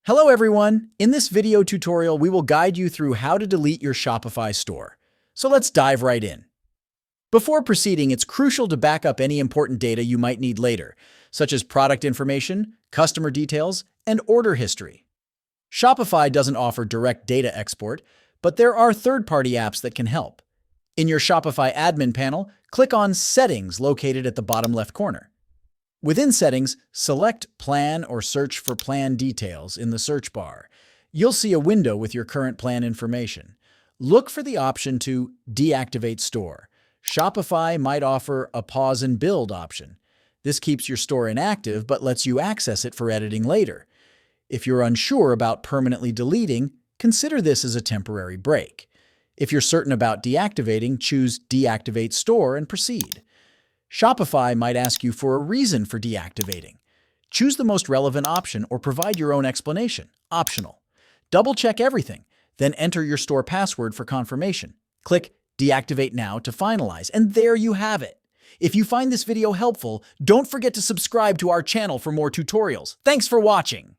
Hello everyone! In this video tutorial, we will guide you through how to delete your Shopify store. So let's dive right in. Before proceeding, it's crucial to back up any important data you might need later, such as product information, customer details, and order history. Shopify doesn't offer direct data export, but there are third-party apps that can help. In your Shopify admin panel, click on Settings located at the bottom left corner. Within Settings, select Plan or search for plan details in the search bar. You'll see a window with your current plan information. Look for the option to Deactivate Store. Shopify might offer a Pause and Build option. This keeps your store inactive but lets you access it for editing later. If you're unsure about permanently deleting, consider this as a temporary break. If you're certain about deactivating, choose Deactivate Store and proceed. Shopify might ask you for a reason for deactivating. Choose the most relevant option or provide your own explanation, optional. Double-check everything, then enter your store password for confirmation. Click Deactivate Now to finalize, and there you have it. If you find this video helpful, don't forget to subscribe to our channel for more tutorials. Thanks for watching!